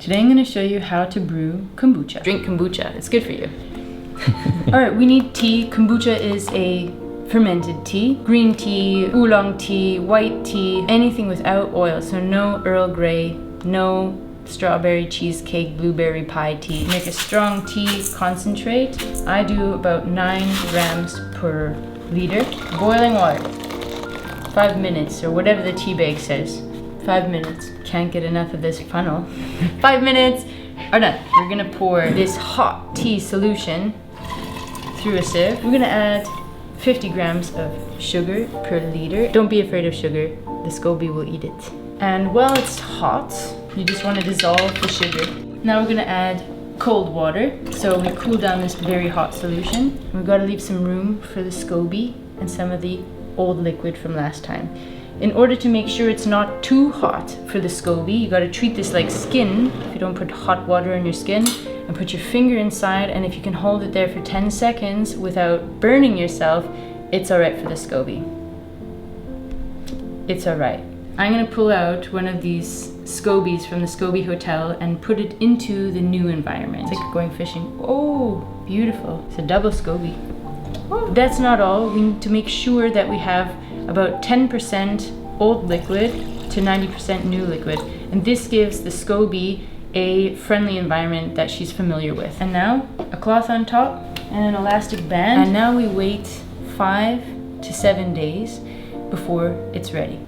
Today I'm going to show you how to brew kombucha. Drink kombucha, it's good for you. Alright, we need tea. Kombucha is a fermented tea. Green tea, oolong tea, white tea, anything without oil. So no Earl Grey, no strawberry cheesecake, blueberry pie tea. Make a strong tea concentrate. I do about 9 grams per liter. Boiling water. 5 minutes, or whatever the tea bag says. 5 minutes. Can't get enough of this funnel. 5 minutes are done. We're gonna pour this hot tea solution through a sieve. We're gonna add 50 grams of sugar per liter. Don't be afraid of sugar. The SCOBY will eat it. And while it's hot, you just want to dissolve the sugar. Now we're gonna add cold water. So we cool down this very hot solution. We've got to leave some room for the SCOBY and some of the old liquid from last time. In order to make sure it's not too hot for the SCOBY, you gotta treat this like skin. If you don't put hot water on your skin, and put your finger inside, and if you can hold it there for 10 seconds without burning yourself, it's alright for the SCOBY. It's alright. I'm gonna pull out one of these SCOBYs from the SCOBY hotel and put it into the new environment. It's like going fishing. Oh, beautiful. It's a double SCOBY. Oh. That's not all. We need to make sure that we have about 10% old liquid to 90% new liquid. And this gives the SCOBY a friendly environment that she's familiar with. And now, a cloth on top and an elastic band. And now we wait 5 to 7 days before it's ready.